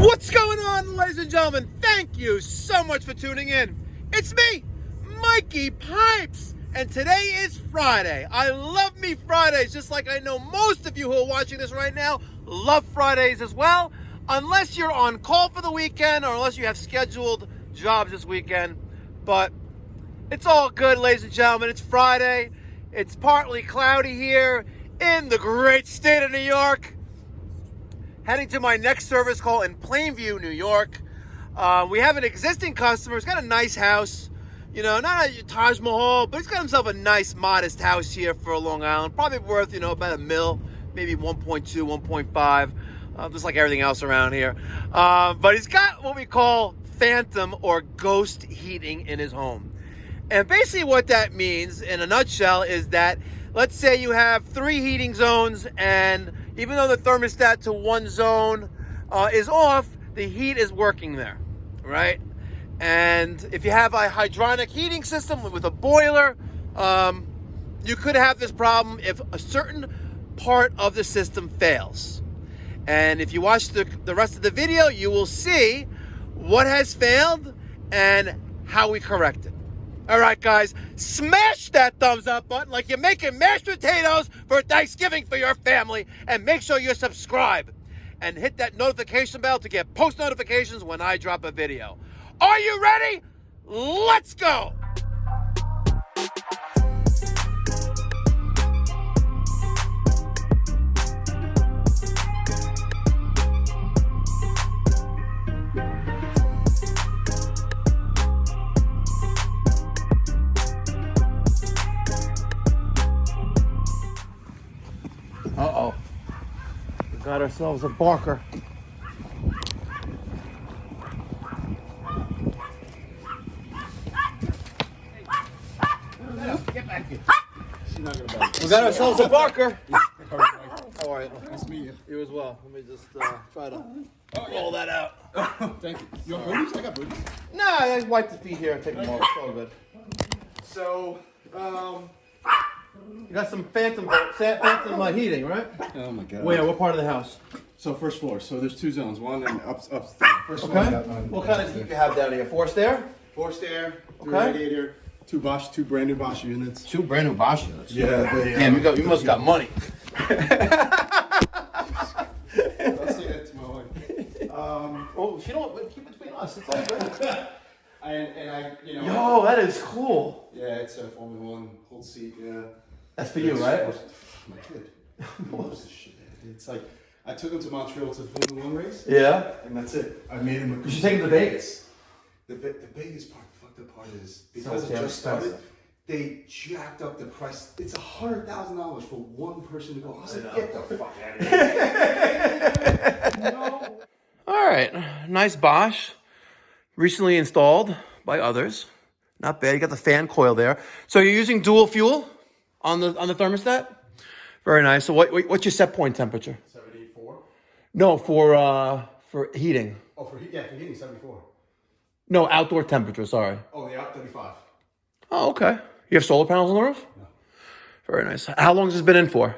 What's going on, ladies and gentlemen? Thank you so much for tuning in. It's me, Mikey Pipes, and today is Friday. I love me Fridays, just like I know most of you who are watching this right now love Fridays as well, unless you're on call for the weekend or unless you have scheduled jobs this weekend. But it's all good, ladies and gentlemen. It's Friday. It's partly cloudy here in the great state of New York. Heading to my next service call in Plainview, New York. We have an existing customer. He's got a nice house. You know, not a Taj Mahal, but he's got himself a nice, modest house here for Long Island. Probably worth, about $1 million, maybe 1.2, 1.5, just like everything else around here. But he's got what we call phantom or ghost heating in his home. And basically what that means, in a nutshell, is that let's say you have 3 heating zones, and even though the thermostat to one zone is off, the heat is working there, right? And if you have a hydronic heating system with a boiler, you could have this problem if a certain part of the system fails. And if you watch the rest of the video, you will see what has failed and how we correct it. All right, guys, smash that thumbs up button like you're making mashed potatoes for Thanksgiving for your family, and make sure you subscribe and hit that notification bell to get post notifications when I drop a video. Are you ready? Let's go. Uh-oh. We got ourselves a barker. Get back here. She's not gonna bite. We got ourselves a barker. How are you? Nice to meet you. You as well. Let me just try to roll that out. Thank you. You want booties? I got booties. Nah, I wipe the feet here and take them off. It's all good. So, You got some phantom heating, right? oh my god. Where? What part of the house? So first floor. So there's 2 zones. One and upstairs. First floor. Okay. What kind of heat you have down here? Forced air? Forced air. Okay. Radiator. 2 brand new Bosch units. 2 brand new Bosch units. Yeah. Damn, you must got money. I'll say that to my wife. Oh, she don't keep it between us. It's all good. Yo, that is cool. Yeah, it's a Formula 1 hold seat. Yeah. That's for you, right? My kid. He loves this shit. It's like I took him to Montreal to the Formula 1 race. Yeah. And that's it. I made him. You should take him to Vegas. The biggest part, the fucked up part is because it just started. They jacked up the price. It's $100,000 for one person to go. I was like, get the fuck out of here. No. All right, nice Bosch, recently installed by others. Not bad. You got the fan coil there. So you're using dual fuel on the thermostat. Very nice. So what's your set point temperature? 74. No, for heating. Oh, for heating 74. No, outdoor temperature. Sorry. Oh, the out 35. Oh, okay. You have solar panels on the roof? No. Very nice. How long has this been in for?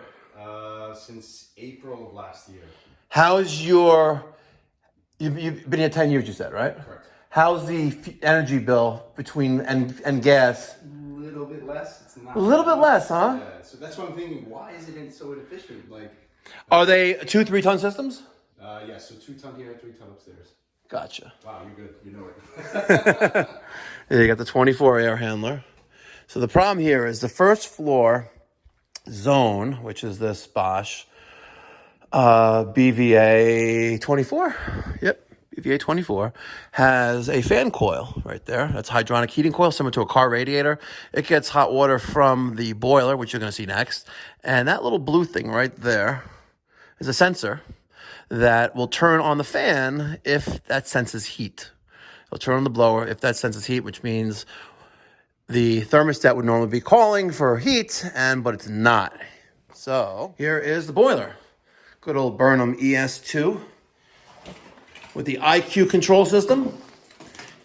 Since April of last year. How's your... You've been here 10 years, you said, right? Correct. How's the energy bill between and gas? A little bit less. It's not. A little bit less, huh? Yeah. So that's what I'm thinking. Why is it so inefficient? Like. Are they 2 3-ton systems? Yeah. So 2-ton here, 3-ton upstairs. Gotcha. Wow, you're good. You know it. Yeah, you got the 24 air handler. So the problem here is the first floor zone, which is this Bosch BVA 24. Yep, BVA 24 has a fan coil right there. That's hydronic heating coil, similar to a car radiator. It gets hot water from the boiler, which you're going to see next. And that little blue thing right there is a sensor that will turn on the fan if that senses heat. It'll turn on the blower if that senses heat, which means the thermostat would normally be calling for heat, but it's not. So here is the boiler. Good old Burnham ES2 with the IQ control system.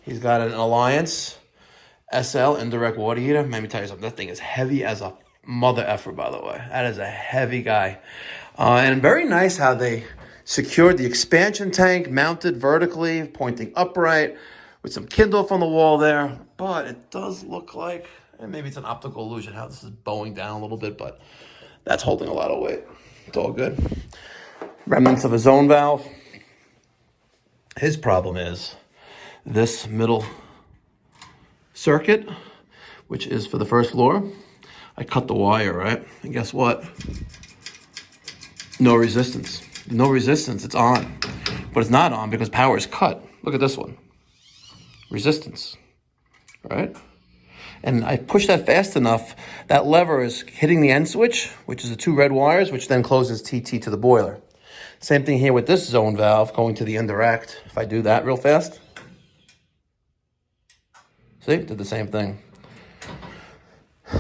He's got an Alliance SL indirect water heater. Let me tell you something. That thing is heavy as a mother effer, by the way. That is a heavy guy. And very nice how they secured the expansion tank, mounted vertically, pointing upright, with some kindle on the wall there. But it does look like, and maybe it's an optical illusion how this is bowing down a little bit, but that's holding a lot of weight. It's all good. Remnants of a zone valve. His problem is this middle circuit, which is for the first floor. I cut the wire, right? And guess what? No resistance. No resistance, it's on. But it's not on because power is cut. Look at this one. Resistance, right? And I push that fast enough, that lever is hitting the end switch, which is the 2 red wires, which then closes TT to the boiler. Same thing here with this zone valve going to the indirect. If I do that real fast. See, did the same thing.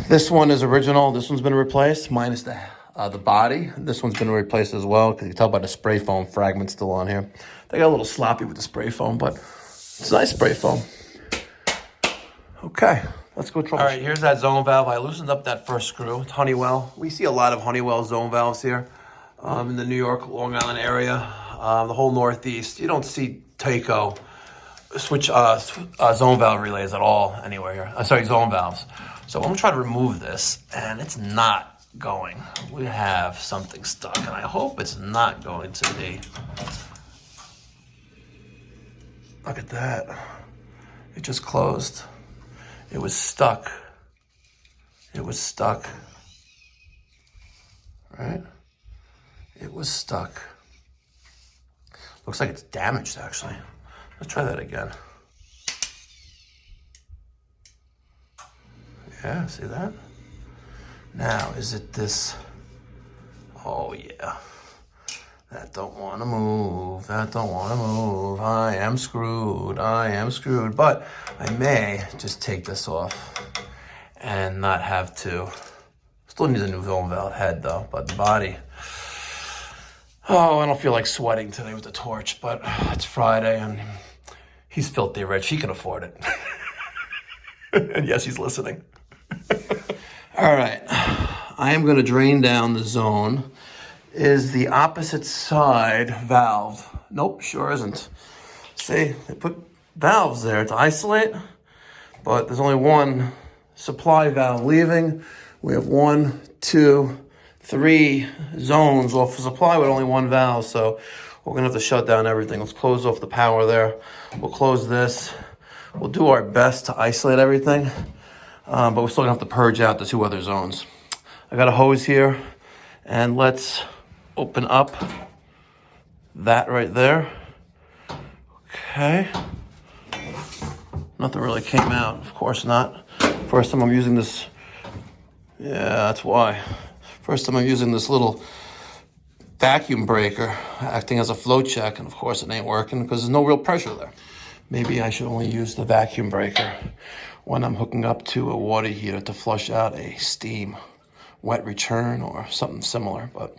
This one is original. This one's been replaced, minus the body. This one's been replaced as well, because you can tell by the spray foam fragment still on here. They got a little sloppy with the spray foam, but it's a nice spray foam. Okay, let's go troubleshoot. All right, here's that zone valve. I loosened up that first screw. It's Honeywell. We see a lot of Honeywell zone valves here in the New York, Long Island area, the whole Northeast. You don't see Taco switch zone valve relays at all anywhere here. Zone valves. So I'm gonna try to remove this, and it's not going. We have something stuck, and I hope it's not going to be. Look at that. It just closed. It was stuck. It was stuck. Right? It was stuck. Looks like it's damaged, actually. Let's try that again. Yeah, see that? Now, is it this? Oh, yeah. That don't want to move. That don't want to move. I am screwed. I am screwed. But I may just take this off and not have to. Still need a new zone valve head, though. But the body. Oh, I don't feel like sweating today with the torch. But it's Friday, and he's filthy rich. He can afford it. And yes, he's listening. All right, I am going to drain down the zone. Is the opposite side valve? Nope, sure isn't. See, they put valves there to isolate, but there's only one supply valve leaving. We have 1, 2, 3 zones off of supply with only one valve, so we're going to have to shut down everything. Let's close off the power there. We'll close this. We'll do our best to isolate everything. But we're still gonna have to purge out the 2 other zones. I got a hose here, and let's open up that right there. Okay. Nothing really came out, of course not. First time I'm using this. Yeah, that's why. First time I'm using this little vacuum breaker acting as a flow check, and of course it ain't working because there's no real pressure there. Maybe I should only use the vacuum breaker when I'm hooking up to a water heater to flush out a steam wet return or something similar, but.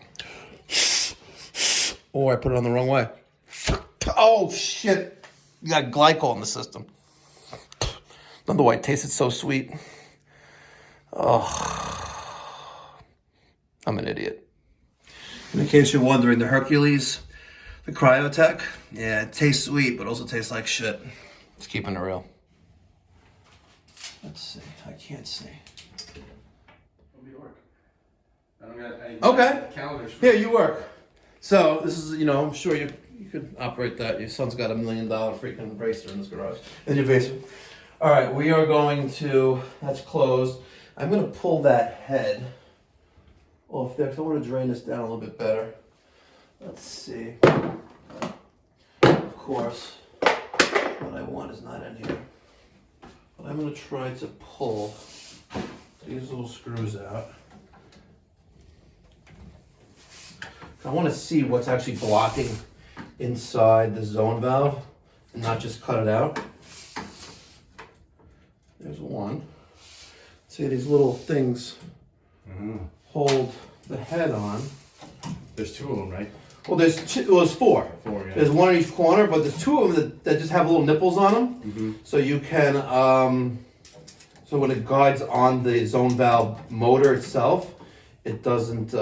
Oh, I put it on the wrong way. Oh, shit. You got glycol in the system. Don't know why it tasted so sweet. Oh, I'm an idiot. In case you're wondering, the Hercules, the Cryotech, yeah, it tastes sweet, but also tastes like shit. It's keeping it real. Let's see. I can't see. It'll be work. I don't got any calendars. Yeah, you work. So this is, I'm sure you could operate that. Your son's got $1 million freaking bracer in his garage, in your basement. All right, we are going to. That's closed. I'm going to pull that head off there because I want to drain this down a little bit better. Let's see. Of course, what I want is not in here. But I'm going to try to pull these little screws out. I want to see what's actually blocking inside the zone valve and not just cut it out. There's one. See, these little things hold the head on. There's 2 of them, right? Well, there's 4. 4, yeah. There's one in each corner, but there's 2 of them that just have little nipples on them. Mm-hmm. So you can, so when it guides on the zone valve motor itself, it doesn't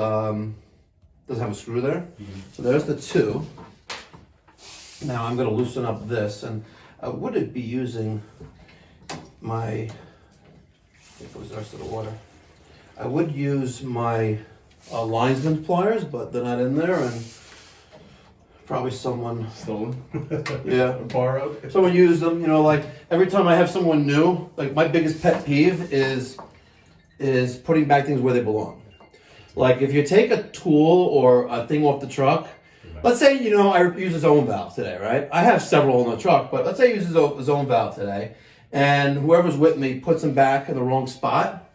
doesn't have a screw there. So there's the 2. Now I'm gonna loosen up this, and I wouldn't be using my, it goes the rest of the water. I would use my linesman pliers, but they're not in there, and probably someone Stolen. yeah, Borrowed. someone used them. You know, like every time I have someone new, like my biggest pet peeve is putting back things where they belong. Like if you take a tool or a thing off the truck, let's say, you know, I use a zone valve today, right? I have several in the truck, but let's say I use a zone valve today, and whoever's with me puts them back in the wrong spot.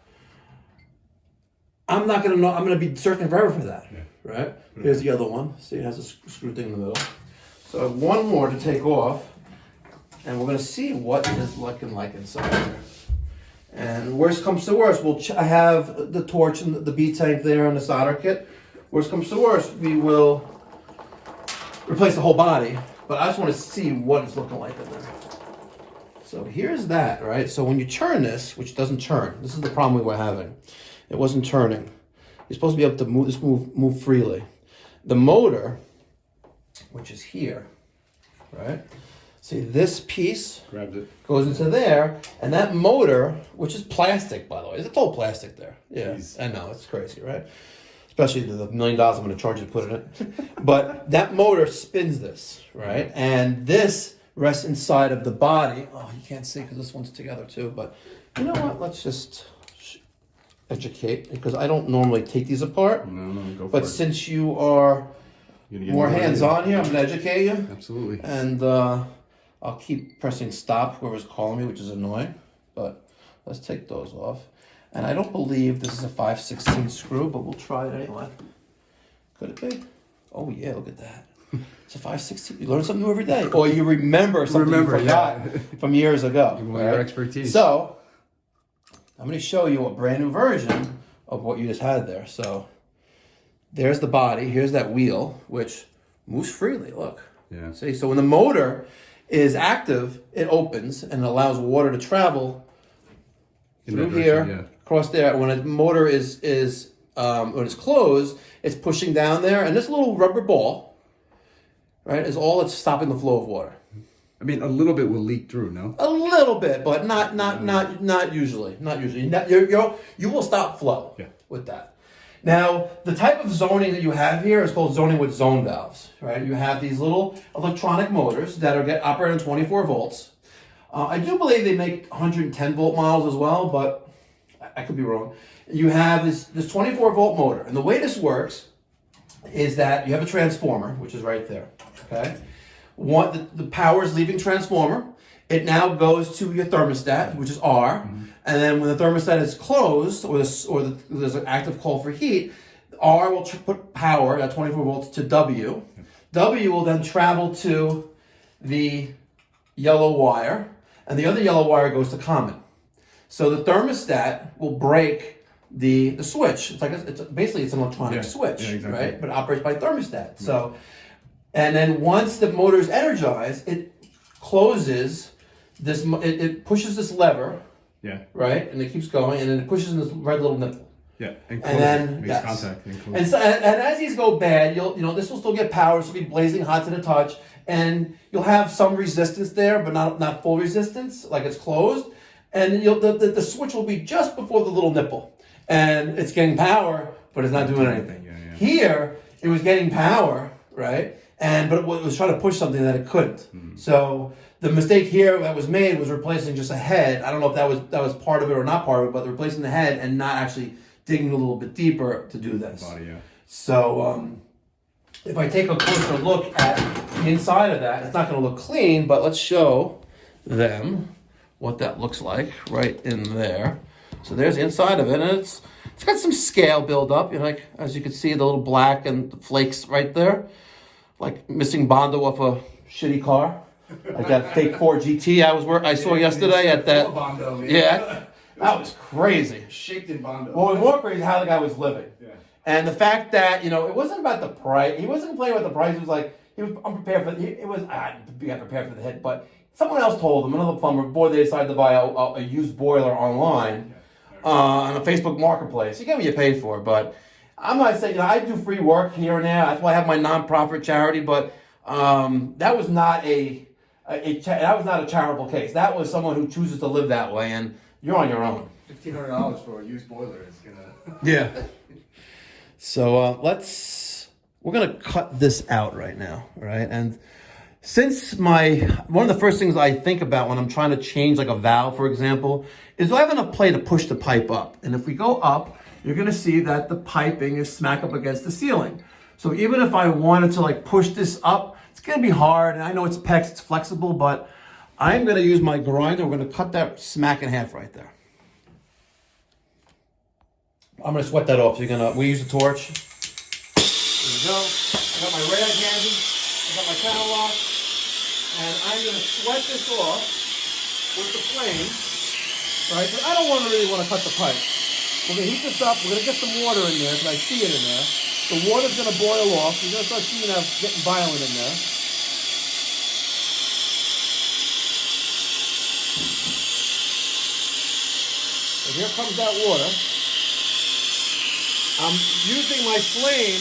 I'm not gonna know. I'm gonna be searching forever for that, right? Here's the other one. See, it has a screw thing in the middle. So I have one more to take off, and we're gonna see what it's looking like inside here. And worst comes to worst, I have the torch and the B tank there and the solder kit. Worst comes to worst, we will replace the whole body, but I just want to see what it's looking like in there. So here's that, right? So when you turn this, which doesn't turn, this is the problem we were having. It wasn't turning. You're supposed to be able to move freely. The motor, which is here, right? See, this piece Grabs it. goes into there, and that motor, which is plastic, by the way, it's all plastic there. Yeah, Jeez. I know, it's crazy, right? Especially the $1 million I'm going to charge you to put in it. But that motor spins this, right? And this rests inside of the body. Oh, you can't see because this one's together too. But you know what? Let's just educate, because I don't normally take these apart. No, go for But it. since you are more hands-on here, I'm going to educate you. Absolutely. And I'll keep pressing stop, whoever's calling me, which is annoying. But let's take those off. And I don't believe this is a 5/16 screw, but we'll try it anyway. Could it be? Oh yeah, look at that. It's a 5/16. You learn something new every day. Or you remember something you forgot from years ago. Your expertise. So, I'm going to show you a brand new version of what you just had there. So, there's the body. Here's that wheel, which moves freely. Look. Yeah. See, so when the motor is active, it opens and allows water to travel through here, across there. When a motor is when it's closed, it's pushing down there, and this little rubber ball, right, is all that's stopping the flow of water. I mean, a little bit will leak through, no? A little bit, but not usually. Not usually. You will stop flow with that. Now, the type of zoning that you have here is called zoning with zone valves, right? You have these little electronic motors that are operating on 24 volts. I do believe they make 110 volt models as well, but I could be wrong. You have this 24 volt motor, and the way this works is that you have a transformer, which is right there, okay? The power is leaving transformer. It now goes to your thermostat, which is R, and then when the thermostat is closed, or there's an active call for heat, R will put power at 24 volts to W. W will then travel to the yellow wire, and the other yellow wire goes to common. So the thermostat will break the switch. It's basically an electronic switch, exactly. Right? But it operates by thermostat. So, and then once the motor is energized, it closes this. It pushes this lever. Yeah. Right, and it keeps going, and then it pushes in this red little nipple. Yeah, and then makes contact. And as these go bad, this will still get power. This will be blazing hot to the touch, and you'll have some resistance there, but not full resistance, like it's closed. And the switch will be just before the little nipple, and it's getting power, but it's not doing anything. Here, it was getting power, right? But it was trying to push something that it couldn't. So the mistake here that was made was replacing just a head. I don't know if that was part of it or not part of it, but replacing the head and not actually digging a little bit deeper to do this. So if I take a closer look at the inside of that, it's not going to look clean, but let's show them what that looks like right in there. So there's the inside of it, and it's got some scale buildup. Like as you can see, the little black and the flakes right there, like missing Bondo off a shitty car. Like that fake Ford GT I saw yesterday at that. Bondo, yeah, that was crazy. Shaped in Bondo. Well, it was more crazy how the guy was living. Yeah. And the fact that it wasn't about the price. He wasn't complaining about the price. It was like he was unprepared for. It was be prepared for the hit. But someone else told him, another plumber, before they decided to buy a used boiler online on a Facebook marketplace. You get what you paid for, but I'm not saying, I do free work here and there. That's why I have my nonprofit charity, but that was not that was not a charitable case. That was someone who chooses to live that way, and you're on your own. $1,500 for a used boiler is gonna. Yeah. So we're gonna cut this out right now, right? And since one of the first things I think about when I'm trying to change like a valve, for example, is do I have enough play to push the pipe up? And if we go up, you're gonna see that the piping is smack up against the ceiling. So even if I wanted to like push this up, it's gonna be hard. And I know it's PEX, it's flexible, but I'm gonna use my grinder. We're gonna cut that smack in half right there. I'm gonna sweat that off. We use a torch. There we go. I got my rag handy. I got my channel lock. And I'm gonna sweat this off with the flame, right? But I don't really want to cut the pipe. We're gonna heat this up. We're gonna get some water in there because I see it in there. The water's gonna boil off. You're gonna start seeing that getting violent in there. So here comes that water. I'm using my flame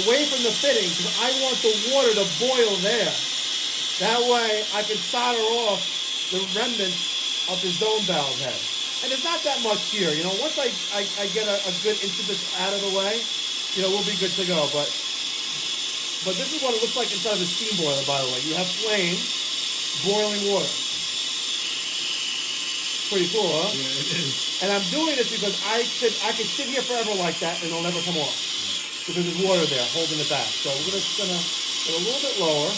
away from the fitting because I want the water to boil there. That way I can solder off the remnants of the zone valve head. And there's not that much here. Once I get a good inch of this out of the way, we'll be good to go. But this is what it looks like inside of a steam boiler, by the way. You have flame, boiling water. Pretty cool, huh? Yeah, it is. And I'm doing this because I could sit here forever like that and it'll never come off. Because there's water there holding it back. So we're just gonna get a little bit lower.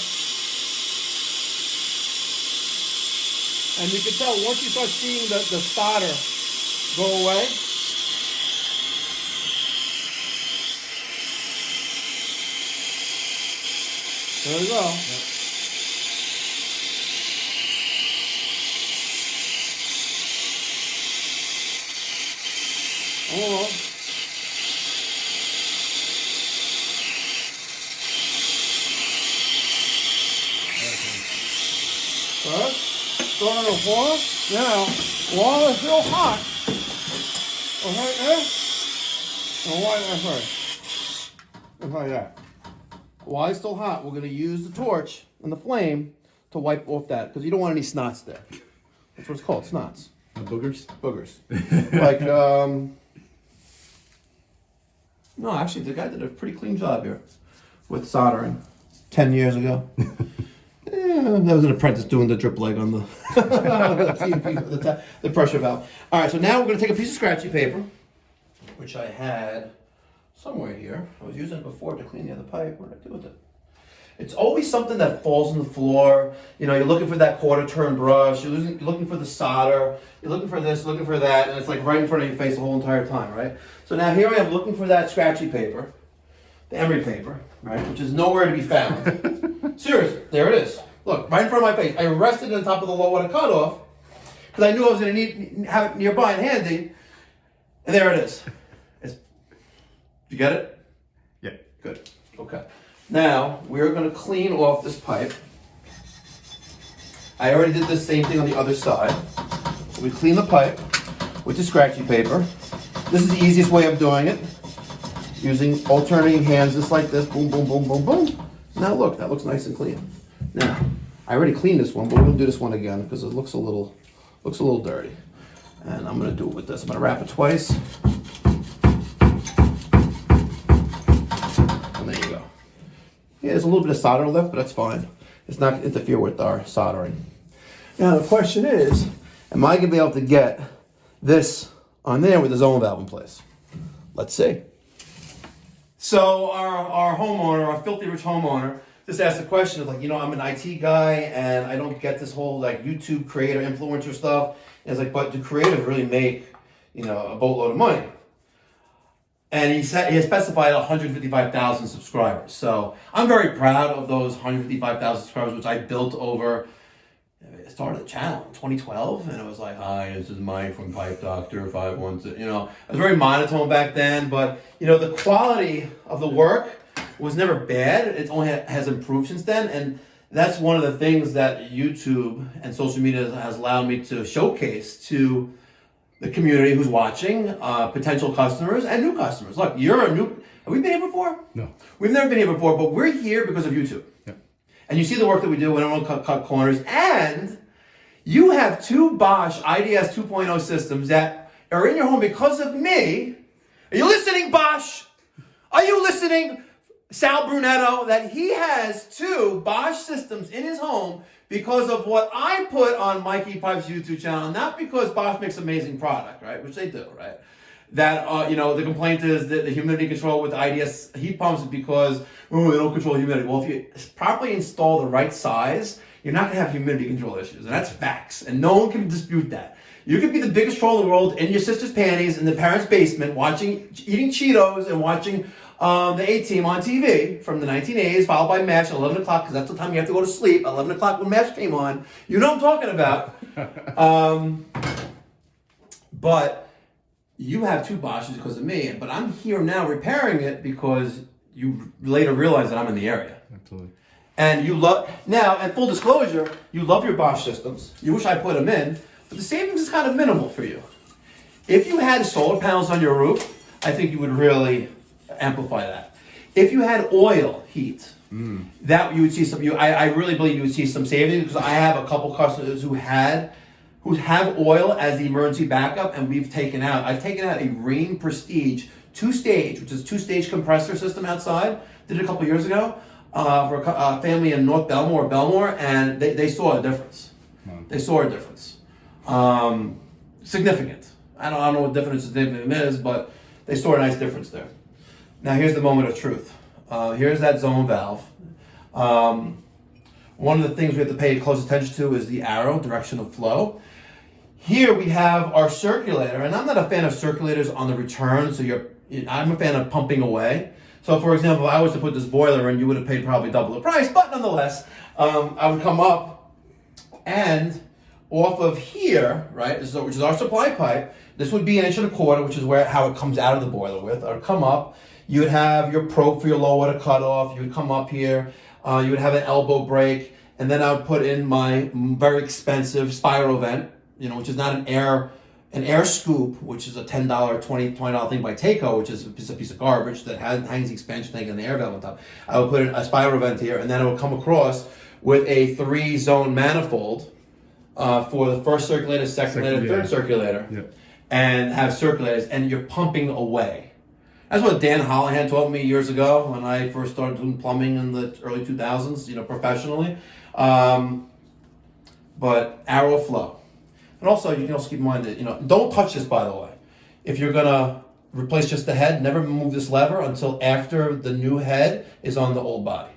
And you can tell once you start seeing the solder go away. There we go. Yep. Almost. First, starting to boil. Now, while it's still hot, okay, and why that first? Just like that. While it's still hot, we're going to use the torch and the flame to wipe off that because you don't want any snots there. That's what it's called, snots. Boogers? Boogers. Like, no, actually, the guy did a pretty clean job here with soldering 10 years ago. That was an apprentice doing the drip leg on the the pressure valve. All right, so now we're going to take a piece of scratchy paper, which I had somewhere here. I was using it before to clean the other pipe. What did I do with it? It's always something that falls on the floor. You're looking for that quarter turn brush. You're looking for the solder. You're looking for this, looking for that, and it's like right in front of your face the whole entire time, right? So now here I am looking for that scratchy paper, the emery paper, right, which is nowhere to be found. Seriously, there it is. Look, right in front of my face. I rested on top of the low water cutoff because I knew I was going to have it nearby and handy, and there it is. You get it? Yeah. Good. Okay. Now, we're going to clean off this pipe. I already did the same thing on the other side. We clean the pipe with the scratchy paper. This is the easiest way of doing it. Using alternating hands just like this. Boom, boom, boom, boom, boom. Now look, that looks nice and clean. Now, I already cleaned this one, but we're going to do this one again because it looks a little dirty. And I'm going to do it with this. I'm going to wrap it twice. Yeah, there's a little bit of solder left, but that's fine. It's not going to interfere with our soldering. Now the question is, am I going to be able to get this on there with the zone valve in place? Let's see. So our homeowner, our filthy rich homeowner, just asked the question of I'm an IT guy and I don't get this whole YouTube creator influencer stuff. And it's but do creators really make a boatload of money? And he specified 155,000 subscribers. So I'm very proud of those 155,000 subscribers, which I built over. I started the channel in 2012, and it was like, hi, this is Mike from Pipe Doctor 516. I was very monotone back then, but the quality of the work was never bad. It only has improved since then, and that's one of the things that YouTube and social media has allowed me to showcase to the community who's watching, potential customers and new customers. Look, you're a new. Have we been here before? No. We've never been here before, but we're here because of you two. Yeah. And you see the work that we do when everyone cut corners. And you have two Bosch IDS 2.0 systems that are in your home because of me. Are you listening, Bosch? Are you listening, Sal Brunetto? That he has two Bosch systems in his home because of what I put on Mikey Pipe's YouTube channel, not because Bosch makes amazing product, right? Which they do, right? That, the complaint is that the humidity control with IDS heat pumps is because, they don't control humidity. Well, if you properly install the right size, you're not going to have humidity control issues. And that's facts. And no one can dispute that. You could be the biggest troll in the world in your sister's panties in the parents' basement eating Cheetos and watching the A-Team on TV from the 1980s, followed by MASH at 11 o'clock, because that's the time you have to go to sleep, 11 o'clock when MASH came on. You know what I'm talking about. But you have two Bosches because of me, but I'm here now repairing it because you later realize that I'm in the area. Absolutely. And you love, now, and full disclosure, you love your Bosch systems. You wish I put them in, but the savings is kind of minimal for you. If you had solar panels on your roof, I think you would really amplify that. If you had oil heat, that you would see some. I really believe you would see some savings because I have a couple customers who have oil as the emergency backup, and I've taken out a Rain Prestige 2-stage, which is 2-stage compressor system outside. Did it a couple years ago for a family in North Belmore, and they saw a difference. They saw a difference, significant. I don't know what difference is, but they saw a nice difference there. Now here's the moment of truth. Here's that zone valve. One of the things we have to pay close attention to is the arrow, direction of flow. Here we have our circulator, and I'm not a fan of circulators on the return, I'm a fan of pumping away. So for example, if I was to put this boiler in, you would have paid probably double the price, but nonetheless, I would come up and off of here, right, which is our supply pipe, this would be 1.25 inches, which is how it comes out of the boiler with. I would come up, you would have your probe for your low water cutoff, you would come up here, you would have an elbow brake, and then I would put in my very expensive spiral vent, which is not an air scoop, which is a $10, $20 thing by Taco, which is a piece of garbage that hangs the expansion tank and the air valve on top. I would put in a spiral vent here, and then it would come across with a 3-zone manifold for the first circulator, second circulator, third circulator, and have circulators, and you're pumping away. That's what Dan Hollihan taught me years ago when I first started doing plumbing in the early 2000s, professionally. But arrow flow. And also, you can also keep in mind that, don't touch this, by the way. If you're going to replace just the head, never move this lever until after the new head is on the old body.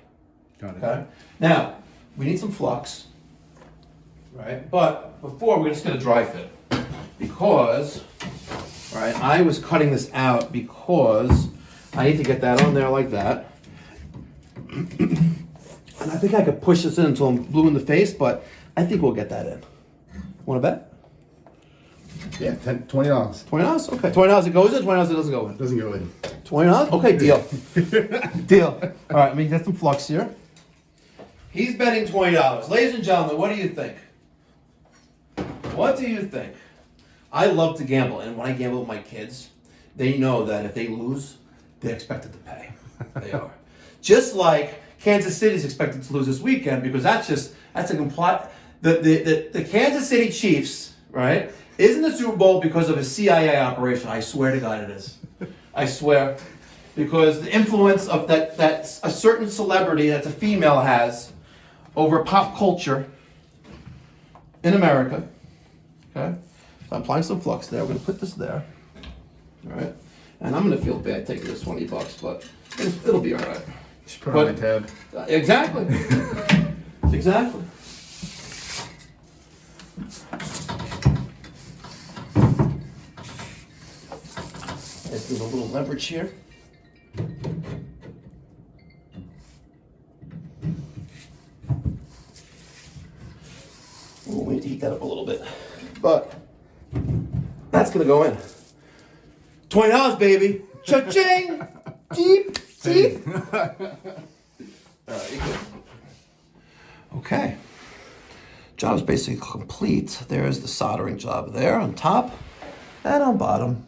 Got it. Okay? Now, we need some flux, right? But before, we're just going to dry fit. Because, right, I was cutting this out because I need to get that on there like that. And I think I could push this in until I'm blue in the face, but I think we'll get that in. Want to bet? Yeah, $20. $20? Okay. $20 it goes in, $20 it doesn't go in. Doesn't go in. $20? Okay, deal. Deal. All right, let me get some flux here. He's betting $20. Ladies and gentlemen, what do you think? What do you think? I love to gamble, and when I gamble with my kids, they know that if they lose, they're expected to pay. They are. Just like Kansas City's expected to lose this weekend, because that's a complete. The Kansas City Chiefs, right, is in the Super Bowl because of a CIA operation. I swear to God it is. I swear. Because the influence of that a certain celebrity that's a female has over pop culture in America. Okay? So I'm applying some flux there. We're going to put this there. All right? And I'm going to feel bad taking this $20, but it'll be all right. Just put on my tab. Exactly. Exactly. Let's do a little leverage here. We need to heat that up a little bit. But that's going to go in. $20, baby. Cha-ching! Deep. All right, you good. Okay. Job's basically complete. There's the soldering job there on top. And on bottom.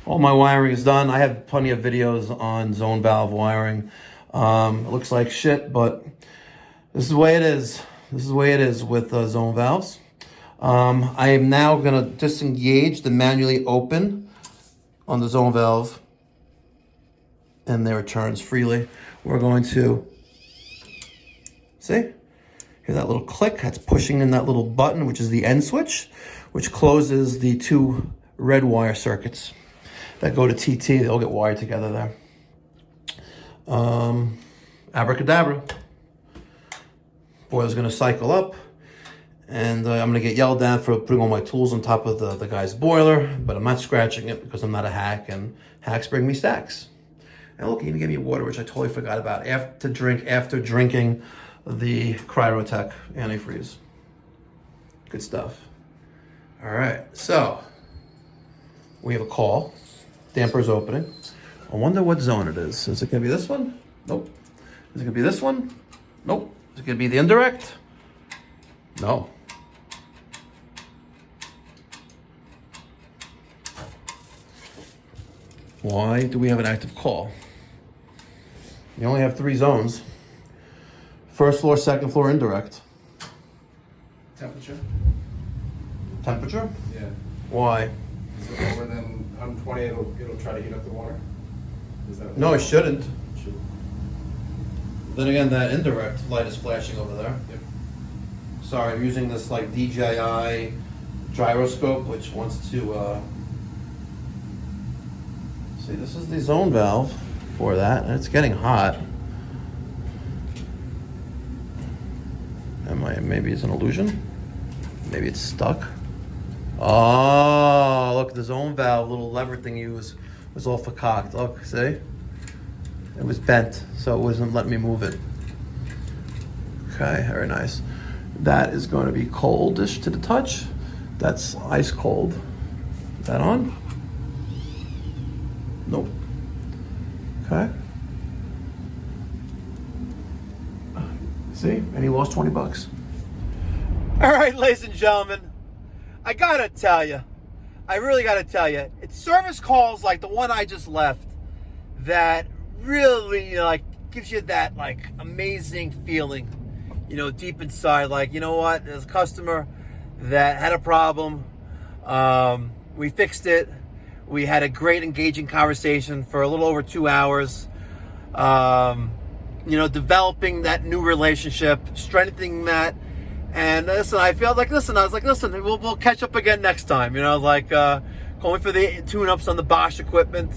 All my wiring is done. I have plenty of videos on zone valve wiring. It looks like shit, but this is the way it is. This is the way it is with zone valves. I am now going to disengage the manually open on the zone valve, and there it turns freely. We're going to, see? Hear that little click? That's pushing in that little button, which is the end switch, which closes the 2 red wire circuits that go to TT. They'll get wired together there. Abracadabra. Boiler's gonna cycle up, and I'm gonna get yelled at for putting all my tools on top of the guy's boiler, but I'm not scratching it because I'm not a hack, and hacks bring me stacks. And look, he even gave me water, which I totally forgot about after drinking the Cryotech antifreeze. Good stuff. All right, so we have a call. Damper's opening. I wonder what zone it is. Is it gonna be this one? Nope. Is it gonna be this one? Nope. Is it gonna be the indirect? No. Why do we have an active call? You only have 3 zones. First floor, second floor, indirect. Temperature? Temperature? Yeah. Why? Is it lower than 120? It'll try to heat up the water? Is that No, it shouldn't. Should. Then again, that indirect light is flashing over there. Yep. Sorry, I'm using this like DJI gyroscope, which wants to, see, this is the zone valve for that, and it's getting hot. Maybe it's an illusion? Maybe it's stuck? Oh, look, the zone valve, little lever thingy was all forcocked. Look, see? It was bent, so it wasn't letting me move it. Okay, very nice. That is going to be coldish to the touch. That's ice cold. Is that on? Nope. Okay. See? And he lost 20 bucks. All right, ladies and gentlemen, I gotta tell you, I really gotta tell you, it's service calls like the one I just left that really, like, gives you that, like, amazing feeling, you know, deep inside. Like, you know what, there's a customer that had a problem. We fixed it. We had a great engaging conversation for a little over 2 hours. You know, developing that new relationship, strengthening that. And listen, I was like, listen, we'll catch up again next time. You know, like going for the tune-ups on the Bosch equipment.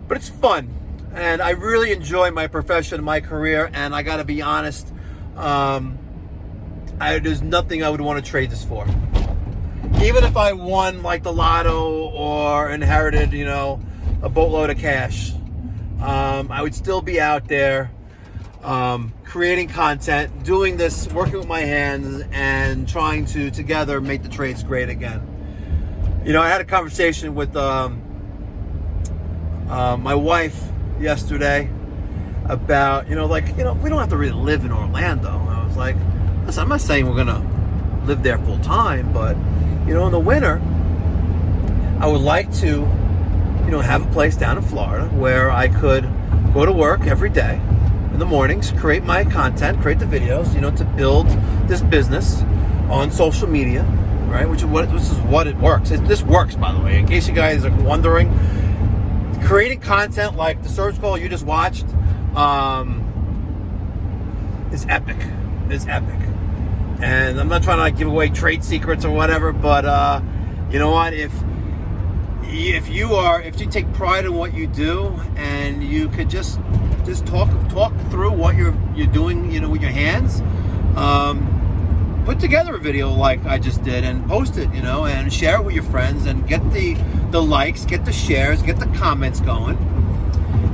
But it's fun. And I really enjoy my profession, my career. And I got to be honest, there's nothing I would want to trade this for. Even if I won like the lotto or inherited, you know, a boatload of cash, I would still be out there creating content, doing this, working with my hands, and trying to together make the trades great again. You know, I had a conversation with my wife yesterday about, you know, like, you know, we don't have to really live in Orlando. I was like, listen, I'm not saying we're gonna live there full time, but, you know, in the winter, I would like to, you know, have a place down in Florida where I could go to work every day in the mornings, create my content, create the videos, you know, to build this business on social media, right? Which is what it works. This works, by the way, in case you guys are wondering. Creating content like the service call you just watched is epic. It's epic. And I'm not trying to like give away trade secrets or whatever, but you know what? If you take pride in what you do, and you could just talk through what you're doing, you know, with your hands, put together a video like I just did and post it, you know, and share it with your friends and get the likes, get the shares, get the comments going.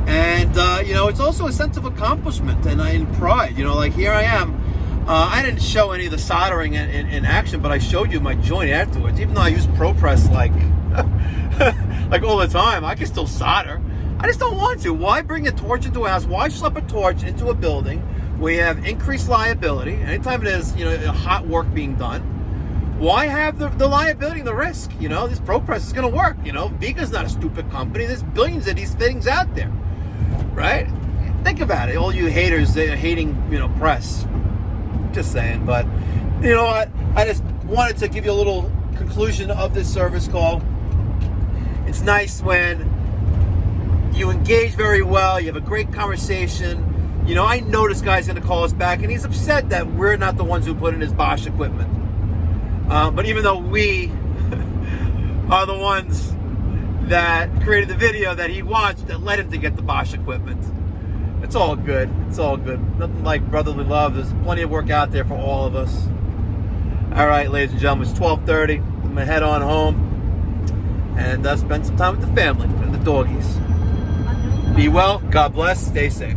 And you know, it's also a sense of accomplishment and pride. You know, like here I am. I didn't show any of the soldering in action, but I showed you my joint afterwards. Even though I use ProPress like like all the time, I can still solder. I just don't want to. Why bring a torch into a house? Why schlep a torch into a building where you have increased liability? Anytime there's, you know, hot work being done, why have the liability and the risk? You know, this ProPress is going to work. You know, Viga's not a stupid company. There's billions of these things out there, right? Think about it. All you haters hating, you know, press. Just saying. But you know what? I just wanted to give you a little conclusion of this service call. It's nice when you engage very well. You have a great conversation. You know, I know this guy's going to call us back, and he's upset that we're not the ones who put in his Bosch equipment. But even though we are the ones that created the video that he watched that led him to get the Bosch equipment, it's all good. It's all good. Nothing like brotherly love. There's plenty of work out there for all of us. All right, ladies and gentlemen, it's 12:30. I'm going to head on home and spend some time with the family and the doggies. Be well. God bless. Stay safe.